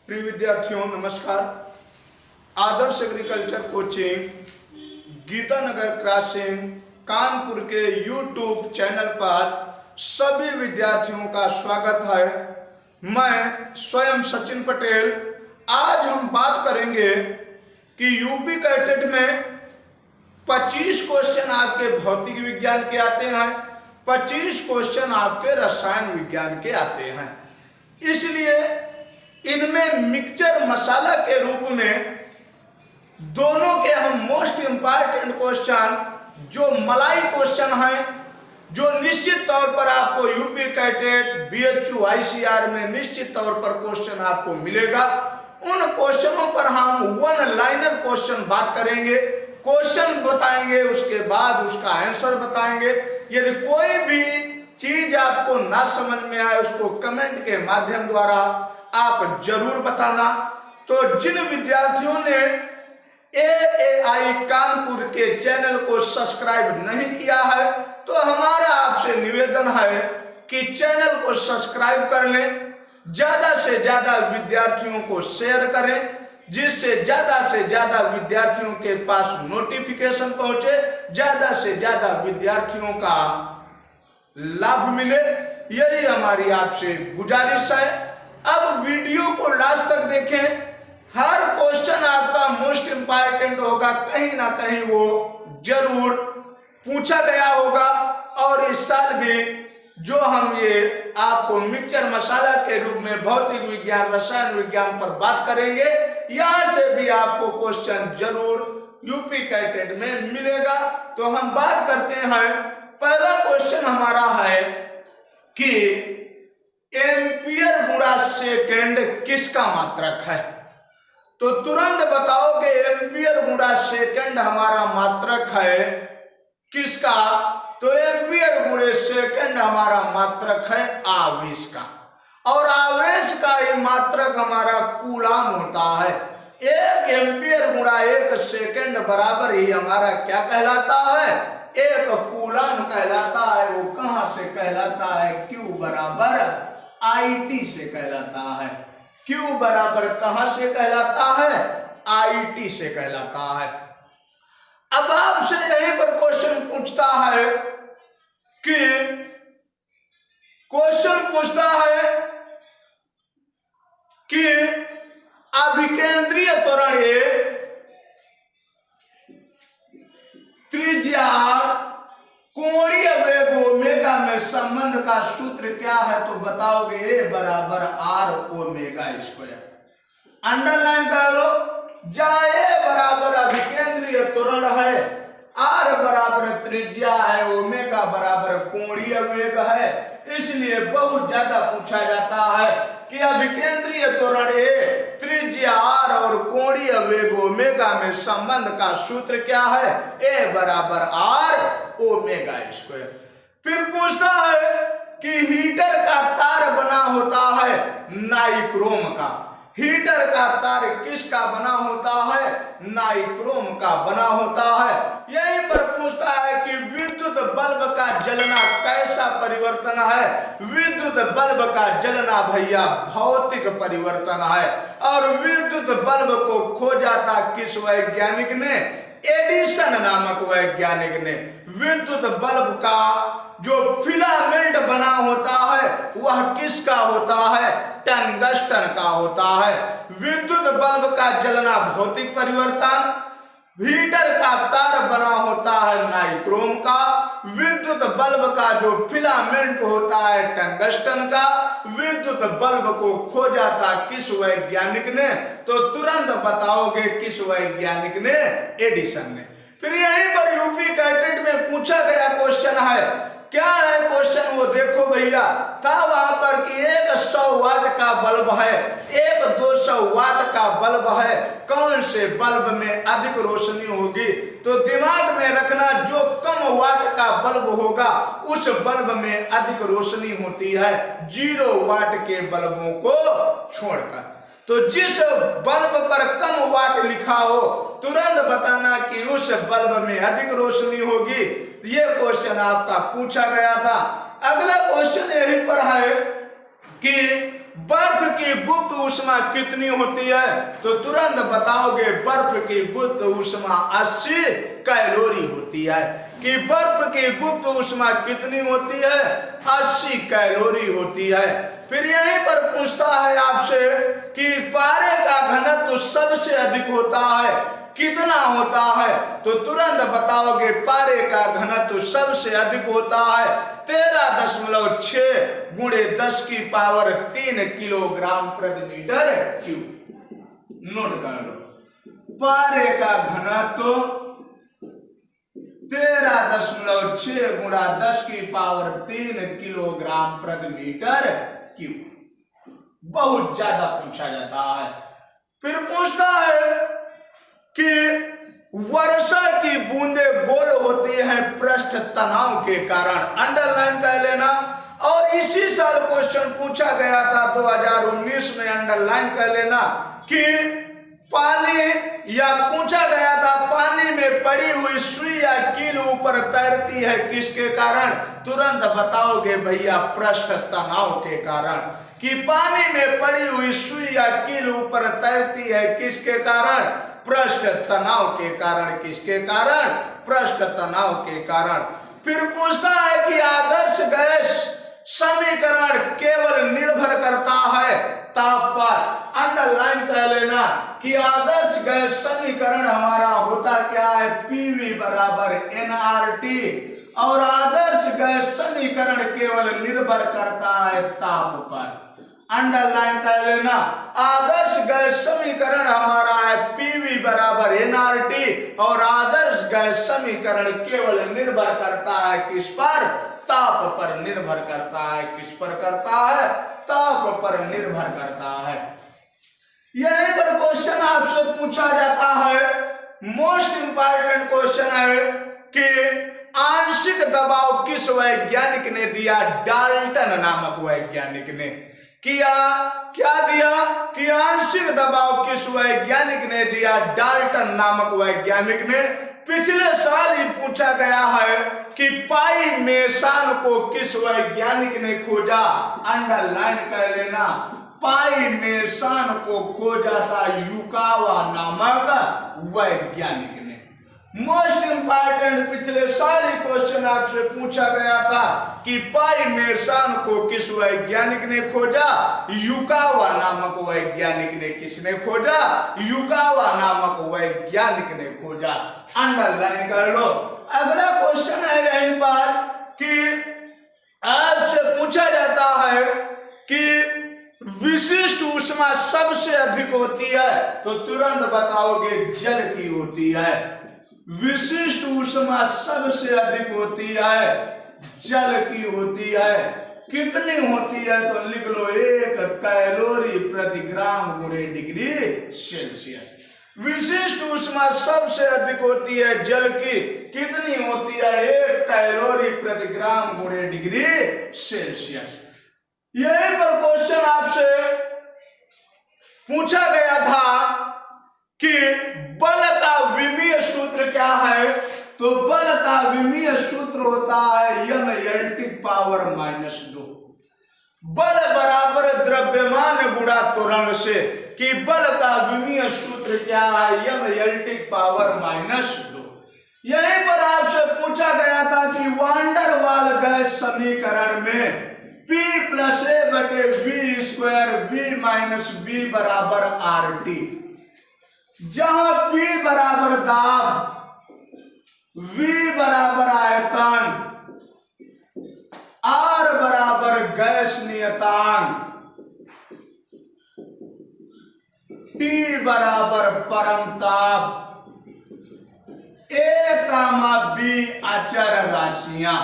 प्रिय विद्यार्थियों नमस्कार। Adarsh agriculture coaching Geetanagar crossing Kanpur के YouTube चैनल पर सभी विद्यार्थियों का स्वागत है। मैं स्वयं सचिन पटेल। आज हम बात करेंगे कि यूपी कैटेट में 25 क्वेश्चन आपके भौतिक विज्ञान के आते हैं, 25 क्वेश्चन आपके रसायन विज्ञान के आते हैं। इसलिए इनमें मिक्सचर मसाला के रूप में दोनों के हम मोस्ट इंपॉर्टेंट क्वेश्चन जो मलाई क्वेश्चन हैं, जो निश्चित तौर पर आपको यूपी कैटेट BHU ICR में निश्चित तौर पर क्वेश्चन आपको मिलेगा, उन क्वेश्चनों पर हम वन लाइनर क्वेश्चन बात करेंगे। क्वेश्चन बताएंगे, उसके बाद उसका आंसर बताएंगे। यदि कोई भी चीज आपको ना समझ में आए उसको कमेंट के माध्यम द्वारा आप जरूर बताना। तो जिन विद्यार्थियों ने AAI कानपुर के चैनल को सब्सक्राइब नहीं किया है तो हमारा आपसे निवेदन है कि चैनल को सब्सक्राइब कर लें, ज्यादा से ज्यादा विद्यार्थियों को शेयर करें, जिससे ज्यादा से ज्यादा विद्यार्थियों के पास नोटिफिकेशन पहुंचे, ज्यादा से ज्यादा विद्यार्थियों का लाभ मिले। यही हमारी आपसे गुजारिश है। अब वीडियो को लास्ट तक देखें। हर क्वेश्चन आपका मोस्ट इंपॉर्टेंट होगा, कहीं ना कहीं वो जरूर पूछा गया होगा। और इस साल भी जो हम ये आपको मिक्सचर मसाला के रूप में भौतिक विज्ञान रसायन विज्ञान पर बात करेंगे, यहां से भी आपको क्वेश्चन जरूर यूपी कैटेट में मिलेगा। तो हम बात करते हैं। पहला क्वेश्चन हमारा है कि एम्पियर गुणा सेकेंड किसका मात्रक है? तो तुरंत बताओगे एम्पियर गुणा सेकेंड हमारा मात्रक है किसका? तो एम्पियर गुणे सेकेंड हमारा मात्रक है आवेश का, और आवेश का ये मात्रक हमारा कूलाम होता है। 1 एम्पियर गुणा 1 सेकेंड बराबर ही हमारा क्या कहलाता है? 1 कूलाम कहलाता है। वो कहां से कहलाता है? Q बराबर IT से कहलाता है। Q बराबर कहां से कहलाता है? IT से कहलाता है। अब आपसे यहीं पर क्वेश्चन पूछता है कि अभिकेंद्रीय त्वरण त्रिज्या कोणीय वेग ओमेगा में संबंध का सूत्र क्या है? तो बताओगे A बराबर R ओमेगा स्क्वायर। अंडरलाइन कर लो। जहां A बराबर अभिकेंद्रीय त्वरण है, R बराबर त्रिज्या है, ओमेगा बराबर कोणीय वेग है, इसलिए बहुत ज्यादा पूछा जाता है कि अभिकेंद्रीय त्वरण A, त्रिज्या R और कोणीय वेग ओमेगा में संबंध का सूत्र क्या है? A बराबर R ओमेगा स्क्वायर। फिर पूछता है कि हीटर का तार बना होता है नाइक्रोम का। हीटर का तार किसका बना होता है? नाइक्रोम का बना होता है। यहीं पर पूछता है कि विद्युत बल्ब का जलना कैसा परिवर्तन है? विद्युत बल्ब का जलना भैया भौतिक परिवर्तन है। और विद्युत बल्ब को खोजा था किस वैज्ञानिक ने? एडिसन नामक वैज्ञानिक ने। विद्युत बल्ब का जो फिलामेंट बना होता है वह किसका होता है? टंगस्टन का होता है। विद्युत बल्ब का जलना भौतिक परिवर्तन, हीटर का तार बना होता है नाइक्रोम का, विद्युत बल्ब का जो फिलामेंट होता है टंगस्टन का। विद्युत बल्ब को खोजा था किस वैज्ञानिक ने? तो तुरंत बताओगे किस वैज्ञानिक ने? एडिसन ने। फिर यहीं पर यूपी कैटेट में पूछा गया क्वेश्चन है। क्या है क्वेश्चन? वो देखो भैया, था वहां पर कि 100 वाट का बल्ब है, एक 200 वाट का बल्ब है, कौन से बल्ब में अधिक रोशनी होगी? तो दिमाग में रखना, जो कम वाट का बल्ब होगा उस बल्ब में अधिक रोशनी होती है 0 वाट के बल्बों को छोड़कर। तो जिस बल्ब पर कम वाट लिखा हो तुरंत बताना कि उस बल्ब में अधिक रोशनी होगी। ये क्वेश्चन आपका पूछा गया था। अगला क्वेश्चन यहीं पर है कि बर्फ की गुप्त ऊष्मा कितनी होती है, तो तुरंत बताओगे बर्फ की गुप्त ऊष्मा 80 कैलोरी होती है। कि बर्फ की गुप्त ऊष्मा कितनी होती है, 80 कैलोरी होती है। फिर यहीं पर पूछता है आपसे कि पारे का घनत्व सबसे अधिक होता है, कितना होता है, तो तुरंत बताओगे पारे का घनत्व सबसे अधिक होता है 13.6 गुणे 10⁻³ किलोग्राम प्रति मीटर क्यूब। नोट कर लो, पारे का घनत्व 13.6 गुणा 10⁻³ किलोग्राम प्रति मीटर क्यूब। बहुत ज्यादा पूछा जाता है। फिर पूछता है कि वर्षा की बूंदें गोल होती हैं पृष्ठ तनाव के कारण, अंडरलाइन कर लेना। और इसी साल क्वेश्चन पूछा गया था 2019 में, अंडरलाइन कर लेना कि पानी, या पूछा गया था पानी में पड़ी हुई सुई या कील ऊपर तैरती है किसके कारण, तुरंत बताओगे भैया पृष्ठ तनाव के कारण। कि पानी में पड़ी हुई सुई या कील ऊपर तैरती है किसके कारण, पृष्ठ तनाव के कारण। किसके कारण, पृष्ठ तनाव के कारण। फिर पूछता है कि आदर्श गैस समीकरण केवल निर्भर करता है ताप पर, अंडरलाइन कर लेना कि आदर्श गैस समीकरण हमारा होता क्या है, पीवी बराबर nRT, और आदर्श गैस समीकरण केवल निर्भर करता है ताप पर, अंडरलाइन कर लेना। आदर्श गैस समीकरण हमारा है पीवी बराबर nRT, और आदर्श गैस समीकरण केवल निर्भर करता है किस पर, ताप पर निर्भर करता है। किस पर करता है, ताप पर निर्भर करता है। यहीं पर क्वेश्चन आपसे पूछा जाता है, मोस्ट इंपॉर्टेंट क्वेश्चन है कि आंशिक दबाव किस वैज्ञानिक ने दिया, डाल्टन नामक वैज्ञानिक ने किया। क्या दिया कि आंशिक दबाव किस वैज्ञानिक ने दिया, डाल्टन नामक वैज्ञानिक ने। पिछले साल ही पूछा गया है कि पाई मेसान को किस वैज्ञानिक ने खोजा, अंडरलाइन कर लेना। पाई मेसान को खोजा था युकावा नामक वैज्ञानिक ने। मोस्ट इंपॉर्टेंट पिछले साल ही क्वेश्चन आपसे पूछा गया था कि पाई मेसान को किस वैज्ञानिक ने खोजा, युकावा नामक वैज्ञानिक ने। किसने खोजा, युकावा नामक वैज्ञानिक ने खोजा, अंडरलाइन कर लो। अगला क्वेश्चन है यहीं पर कि आपसे पूछा जाता है कि विशिष्ट ऊष्मा सबसे अधिक होती है, तो तुरंत बताओगे जल की होती है। विशिष्ट ऊष्मा सबसे अधिक होती है, जल की होती है। कितनी होती है, तो लिख लो 1 कैलोरी प्रति ग्राम गुणे डिग्री सेल्सियस। विशिष्ट ऊष्मा सबसे अधिक होती है जल की, कितनी होती है, 1 कैलोरी प्रति ग्राम गुणे डिग्री सेल्सियस। यहीं पर क्वेश्चन आपसे पूछा गया था कि बल का विमीय सूत्र क्या है, तो बल का विमीय सूत्र होता है m(L)(2). बल बराबर द्रव्यमान गुणा त्वरण से, कि बल का विमीय सूत्र क्या है, m(L)(2). यहीं पर आपसे पूछा गया था कि वांडर वाल गैस समीकरण में P + A/V² V - B बराबर RT, जहां P बराबर दाब, V बराबर आयतन, R बराबर गैस नियतांक, T बराबर परमताप, A, B अचर राशियां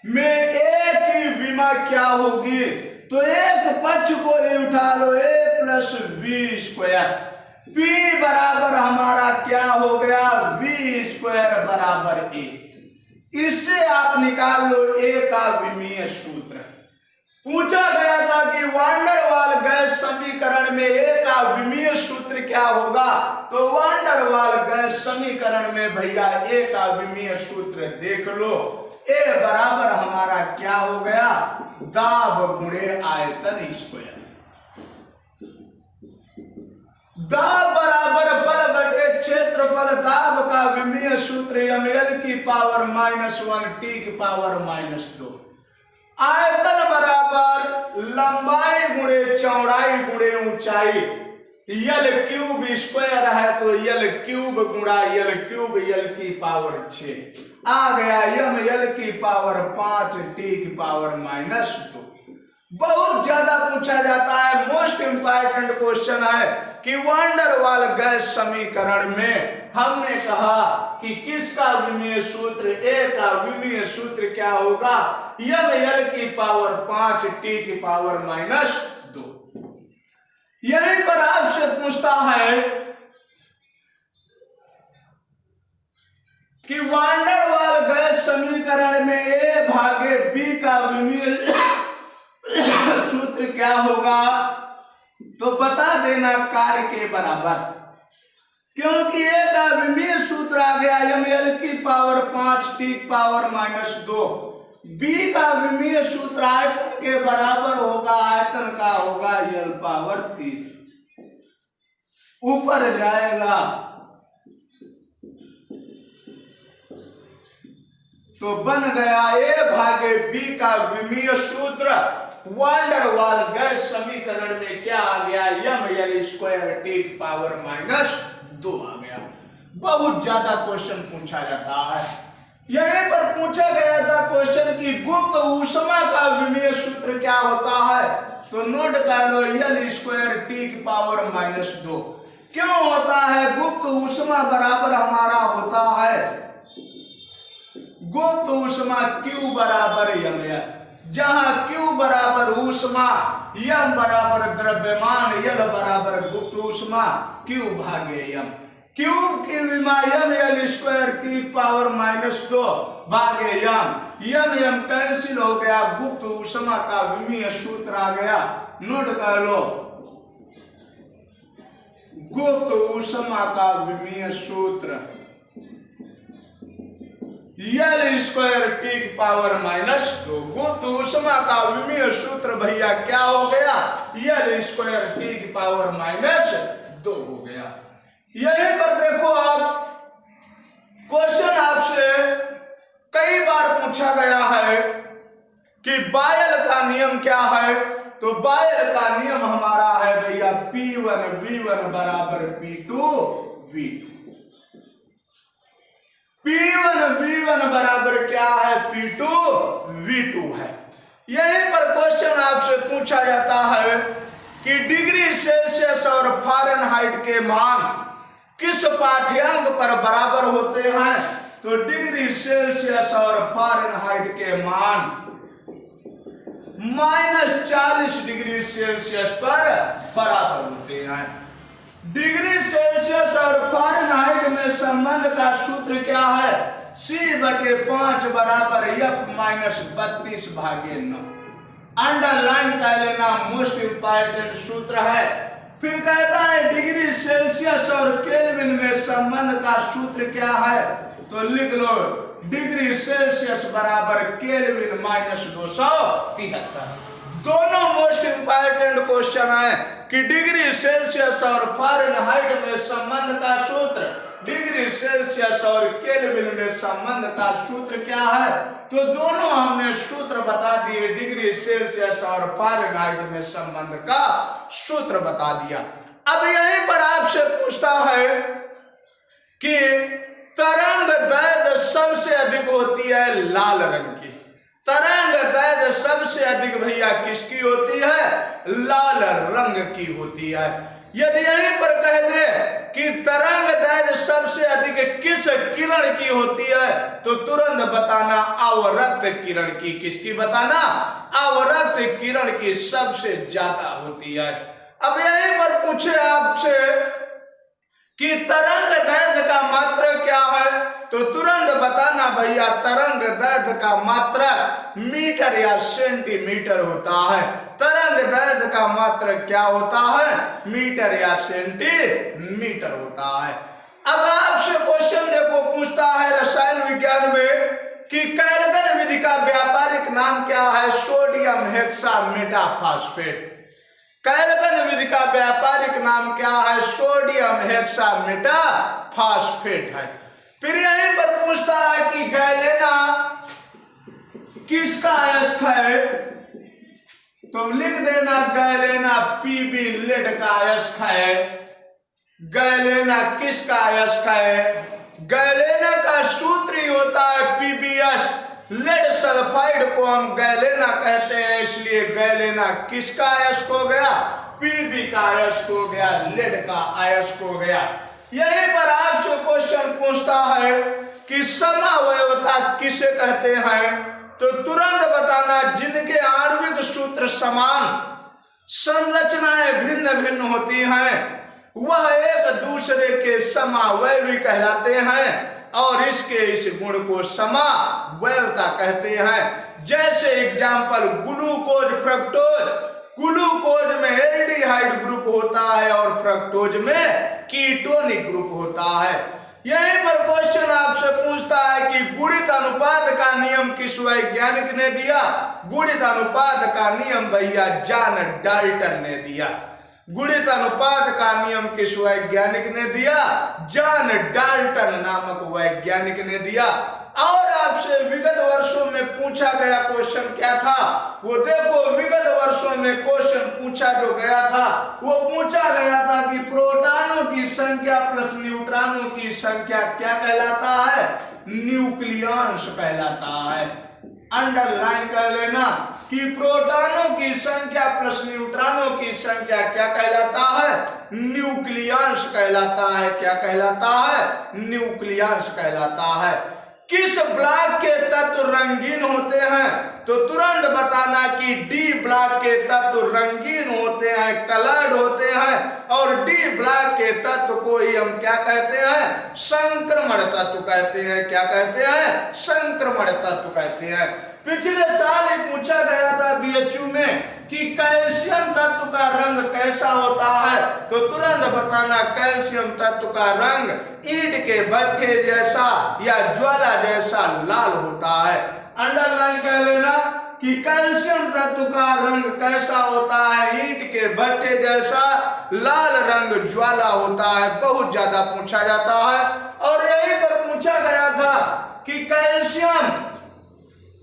में A की विमा क्या होगी, तो एक पक्ष को ही उठा लो, A + B²। P बराबर हमारा क्या हो गया, V² बराबर A। इससे आप निकाल लो A का विमीय सूत्र। पूछा गया था कि वांडर वाल गैस समीकरण में A का विमीय सूत्र क्या होगा, तो वांडर वाल गैस समीकरण में भैया A का विमीय सूत्र देख लो। ए बराबर हमारा क्या हो गया, दाब गुणे आयतन स्क्वायर। दाब बराबर बल बटे क्षेत्रफल, दाब का विमीय सूत्र ml की पावर -1 t की पावर -2। आयतन बराबर लंबाई गुणे चौड़ाई गुणे ऊंचाई, यल क्यूब स्क्वायर है तो यल क्यूब गुणा यल क्यूब यल की पावर 6 आ गया, यम यल की पावर 5 टी की पावर -2। बहुत ज्यादा पूछा जाता है, मोस्ट इंपॉर्टेंट क्वेश्चन है कि वंडर वाल गैस समीकरण में हमने कहा कि किसका विमीय सूत्र, ए का विमीय सूत्र क्या होगा, यम यल की पावर 5 टी की पावर -2। यहीं पर आपसे पूछता है कि वंडर वाल गैस समीकरण में ए भागे बी का विमीय सूत्र क्या होगा, तो बता देना कार्य के बराबर, क्योंकि ए का विमीय सूत्र आ गया ml की पावर 5 टी पावर -2, बी का विमीय सूत्र आयतन के बराबर होगा, आयतन का होगा यल पावर 3, ऊपर जाएगा तो बन गया ए भागे बी का विमीय सूत्र वंडर वाल गैस समीकरण में क्या आ गया, ml स्क्वायर टी पावर -2 आ गया। बहुत ज्यादा क्वेश्चन पूछा जाता है, यहीं पर पूछा गया था क्वेश्चन की गुप्त ऊष्मा का विमीय सूत्र क्या होता है, तो नोट कर लो यल स्क्वायर टी की पावर -2। क्यों होता है, गुप्त ऊष्मा बराबर हमारा होता है, गुप्त ऊष्मा Q बराबर ml, जहां Q बराबर ऊष्मा, m बराबर द्रव्यमान, L बराबर गुप्त ऊष्मा, Q भागे m। क्यूब की विमा ml स्क्वायर टी पावर -2 भागे m कैंसिल हो गया, गुप्त ऊष्मा का विमीय सूत्र आ गया, नोट कर लो गुप्त ऊष्मा का विमीय सूत्र यल स्क्वायर टी की पावर -2। गुप्त ऊष्मा का विमीय सूत्र भैया क्या हो गया, यल स्क्वायर टी की पावर -2 हो गया। यहीं पर देखो आप, क्वेश्चन आपसे कई बार पूछा गया है कि बायल का नियम क्या है, तो बायल का नियम हमारा है भैया P1 V1 बराबर P2 V2। P1 V1 बराबर क्या है, P2 V2 है। यहीं पर क्वेश्चन आपसे पूछा जाता है कि डिग्री सेल्सियस और फ़ारेनहाइट के मान किस पाठ्यांक पर बराबर होते हैं, तो डिग्री सेल्सियस और फ़ारेनहाइट के मान -40 डिग्री सेल्सियस पर बराबर होते हैं। डिग्री सेल्सियस और फ़ारेनहाइट में संबंध का सूत्र क्या है, C/5 बराबर F-32 भागे 9। अंडरलाइन कर लेना, मोस्ट इंपॉर्टेंट सूत्र है। फिर कहता है डिग्री सेल्सियस और केल्विन में संबंध का सूत्र क्या है, तो लिख लो डिग्री सेल्सियस बराबर केल्विन -273। दोनों मोस्ट इंपॉर्टेंट क्वेश्चन है कि डिग्री सेल्सियस और फ़ारेनहाइट में संबंध का सूत्र, डिग्री सेल्सियस और केल्विन में संबंध का सूत्र क्या है, तो दोनों हमने सूत्र बता दिए, डिग्री सेल्सियस और फ़ारेनहाइट में संबंध का सूत्र बता दिया। अब यहीं पर आपसे पूछता है कि तरंग दैर्घ्य सबसे अधिक होती है लाल रंग की, तरंग दैर्घ्य सबसे अधिक भैया किसकी होती है, लाल रंग की होती है। यदि यहीं पर कह दे कि तरंग दैर्घ्य सबसे अधिक किस किरण की होती है, तो तुरंत बताना अवरक्त किरण की, किसकी बताना, अवरक्त किरण की सबसे ज्यादा होती है। अब यहीं पर पूछे आपसे कि तरंग दैर्घ्य का मात्रक क्या है, तो तुरंत बताना भैया तरंग दैर्घ्य का मात्रक मीटर या सेंटीमीटर होता है। तरंग दैर्घ्य का मात्रक क्या होता है, मीटर या सेंटीमीटर होता है। अब आपसे क्वेश्चन देखो पूछता है रसायन विज्ञान में कि कैलगन विधि का व्यापारिक नाम क्या है? Sodium hexametaphosphate. कैलगन विधि का व्यापारिक नाम क्या है? सोडियम हेक्सामेटाफॉस्फेट है। फिर यहीं पर पूछता है कि गैलेना किसका अयस्क है? तो लिख देना गैलेना पीबी लेड का अयस्क है। गैलेना किसका अयस्क है? गैलेना का सूत्र ही होता है पीबीएस। लेड सल्फाइड को हम गैलेना कहते हैं, इसलिए गैलेना किसका अयस्क हो गया? पीबी का अयस्क हो गया, लेड का अयस्क हो गया। यहीं पर आपसे क्वेश्चन पूछता है कि समावयवता किसे कहते हैं? तो तुरंत बताना जिनके आणविक सूत्र समान, संरचनाएं भिन्न भिन्न होती हैं, वह एक दूसरे के समावयवी कहलाते हैं और इसके इस गुण को समावयवता कहते हैं। जैसे एग्जाम्पल ग्लूकोज फ्रक्टोज। ग्लूकोज में एल्डिहाइड ग्रुप होता है और फ्रक्टोज में कीटोनिक ग्रुप होता है। यहीं पर क्वेश्चन आपसे पूछता है कि गुणित अनुपात का नियम किस वैज्ञानिक ने दिया? गुणित अनुपात का नियम भैया जॉन डाल्टन ने दिया। गुणित अनुपात का नियम किस वैज्ञानिक ने दिया? जॉन डाल्टन नामक वैज्ञानिक ने दिया। और आपसे विगत वर्षों में पूछा गया क्वेश्चन क्या था? वो देखो, विगत वर्षों में क्वेश्चन पूछा जो गया था वो पूछा गया था कि प्रोटॉनों की संख्या प्लस न्यूट्रॉनों की संख्या क्या कहलाता है? न्यूक्लियांश कहलाता है। अंडरलाइन कर लेना कि प्रोटॉनों की संख्या प्लस न्यूट्रॉनों की संख्या क्या कहलाता है? न्यूक्लियांश कहलाता है। क्या कहलाता है? न्यूक्लियांश कहलाता है। किस ब्लॉक के तत्व रंगीन होते हैं? तो तुरंत बताना कि डी ब्लॉक के तत्व रंगीन होते हैं, कलर्ड होते हैं। और डी ब्लॉक के तत्व को ही हम क्या कहते हैं? संक्रमण तत्व कहते हैं। क्या कहते हैं? संक्रमण तत्व कहते हैं। पिछले साल ही पूछा गया था बीएचयू में कि कैल्शियम तत्व का रंग कैसा होता है? तो तुरंत बताना कैल्शियम तत्व का रंग ईंट के भट्ठे जैसा या ज्वाला जैसा लाल होता है। अंडरलाइन कर लेना कि कैल्शियम तत्व का रंग कैसा होता है? ईंट के भट्ठे जैसा लाल रंग ज्वाला होता है। बहुत ज्यादा पूछा जाता है। और यहीं पर पूछा गया था कि कैल्शियम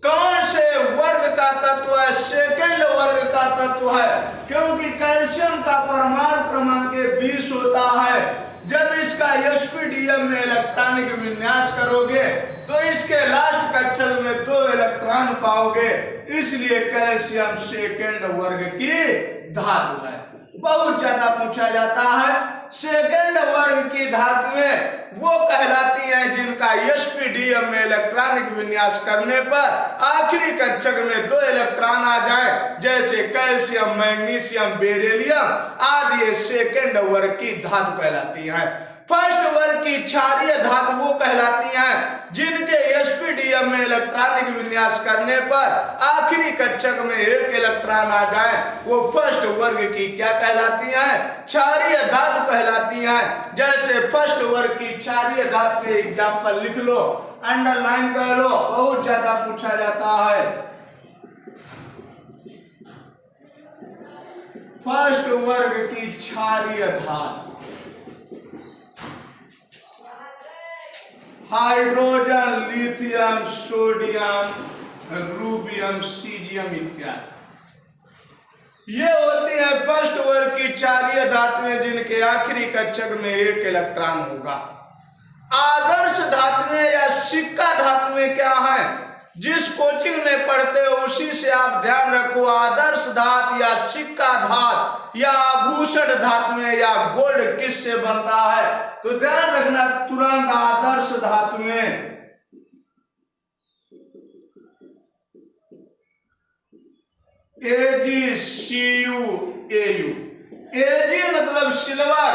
कौन से वर्ग का तत्व है? सेकंड वर्ग का तत्व है, क्योंकि कैल्शियम का परमाणु क्रमांक 20 होता है। जब इसका sp-dm में इलेक्ट्रॉनिक विन्यास करोगे तो इसके लास्ट कक्षक में 2 इलेक्ट्रॉन पाओगे, इसलिए कैल्शियम सेकंड वर्ग की धातु है। बहुत ज्यादा पूछा जाता है। सेकंड वर्ग की धातुएं वो कहलाती हैं जिनका sp-dm में इलेक्ट्रॉनिक विन्यास करने पर आखिरी कक्षक में 2 इलेक्ट्रॉन आ जाए, जैसे कैल्शियम, मैग्नीशियम, बेरिलियम आदि सेकंड वर्ग की धातु कहलाती हैं। फर्स्ट वर्ग की क्षारीय धातु वो कहलाती हैं जिनके sp-dm में इलेक्ट्रॉनिक विन्यास करने पर आखिरी कक्षक में 1 इलेक्ट्रॉन आ जाए, वो फर्स्ट वर्ग की क्या कहलाती हैं? क्षारीय धातु कहलाती हैं। जैसे फर्स्ट वर्ग की क्षारीय धातु के एग्जाम्पल लिख लो, अंडरलाइन कर लो, बहुत ज्यादा पूछा जाता है। फर्स्ट वर्ग की क्षारीय धातु hydrogen, lithium, sodium, rubidium, caesium इत्यादि। ये होती है फर्स्ट वर्ग की क्षारीय धातुएं जिनके आखिरी कक्षक में 1 इलेक्ट्रॉन होगा। आदर्श धातुएं या सिक्का धातुएं क्या हैं? जिस कोचिंग में पढ़ते हो उसी से आप ध्यान रखो। आदर्श धातु या सिक्का धातु या आभूषण धातुएं या गोल्ड किससे बनता है? तो ध्यान रखना तुरंत आदर्श धातुएं AgCuAu। Ag मतलब सिल्वर,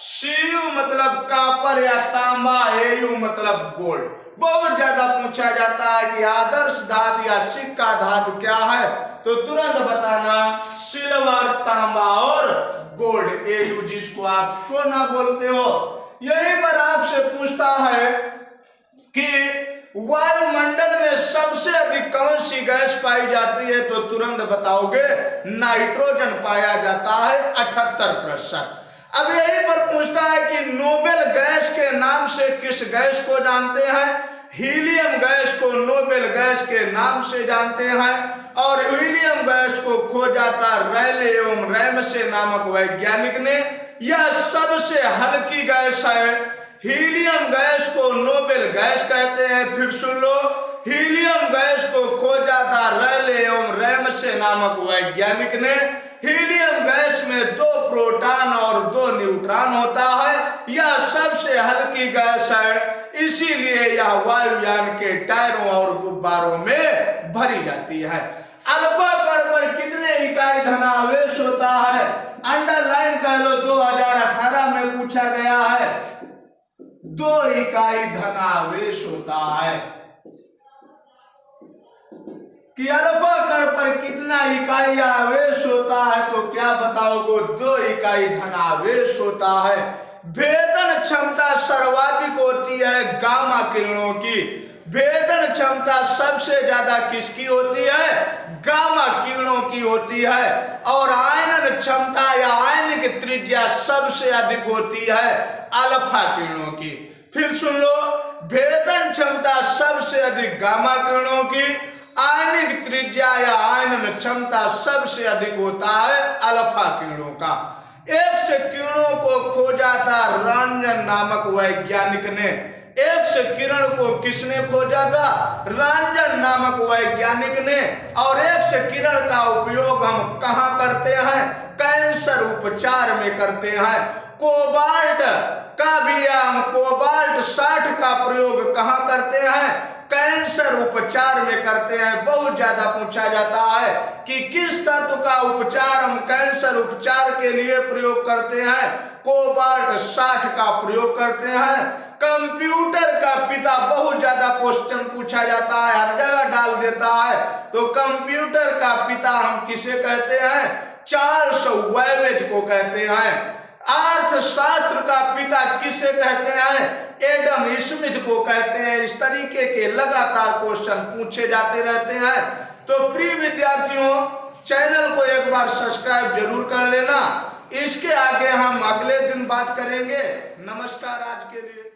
Cu मतलब कॉपर या तांबा, Au मतलब गोल्ड। बहुत ज्यादा पूछा जाता है कि आदर्श धातु या सिक्का धातु क्या है? तो तुरंत बताना सिल्वर, तांबा और गोल्ड, Au जिसको आप सोना बोलते हो। यहीं पर आपसे पूछता है कि वायुमंडल में सबसे अधिक कौन सी गैस पाई जाती है? तो तुरंत बताओगे, नाइट्रोजन पाया जाता है 78%। अब यही पर पूछता है कि नोबेल गैस के नाम से किस गैस को जानते हैं? हीलियम गैस को नोबेल गैस के नाम से जानते हैं और हीलियम गैस को खोजा था रैले एवं रैमसे नामक वैज्ञानिक ने। यह सबसे हल्की गैस है। हीलियम गैस को नोबेल गैस कहते हैं। फिर सुन लो, हीलियम गैस को खोजा था रैले एवं रैमसे नामक वैज्ञानिक ने। हीलियम गैस में 2 प्रोटॉन और 2 न्यूट्रॉन होता है। यह सबसे हल्की गैस है, इसीलिए यह वायुयान के टायरों और गुब्बारों में भरी जाती है। अल्फा कण पर कितने इकाई धनावेश होता है? अंडरलाइन कर लो, 2018 में पूछा गया है। 2 इकाई धनावेश होता है कि अल्फा कण पर कितना इकाई आवेश होता है? तो क्या बताओगे? 2 इकाई धनावेश होता है। भेदन क्षमता सर्वाधिक होती है गामा किरणों की। भेदन क्षमता सबसे ज्यादा किसकी होती है? गामा किरणों की होती है। और आयनन क्षमता या आयनिक त्रिज्या सबसे अधिक होती है अल्फा किरणों की। फिर सुन लो, भेदन क्षमता सबसे अधिक गामा किरणों की, आयनिक त्रिज्या या आयनन क्षमता सबसे अधिक होता है अल्फा किरणों का। एक्स किरणों को खोजा था रंजन नामक वैज्ञानिक ने। एक्स किरण को किसने खोजा था? रंजन नामक वैज्ञानिक ने। और एक्स किरण का उपयोग हम कहाँ करते हैं? कैंसर उपचार में करते हैं। कोबाल्ट का भी हम कोबाल्ट 60 का प्रयोग कहाँ करते हैं? कैंसर उपचार में करते हैं। बहुत ज्यादा पूछा जाता है कि किस तत्व का उपचार हम कैंसर उपचार के लिए प्रयोग करते हैं? कोबाल्ट 60 का प्रयोग करते हैं। कंप्यूटर का पिता, बहुत ज्यादा क्वेश्चन पूछा जाता है, हर जगह डाल देता है। तो कंप्यूटर का पिता हम किसे कहते हैं? चार्ल्स बैबेज को कहते हैं। अर्थशास्त्र का पिता किसे कहते हैं? एडम स्मिथ को कहते हैं। इस तरीके के लगातार क्वेश्चन पूछे जाते रहते हैं। तो प्रिय विद्यार्थियों, चैनल को एक बार सब्सक्राइब जरूर कर लेना। इसके आगे हम अगले दिन बात करेंगे। नमस्कार आज के लिए।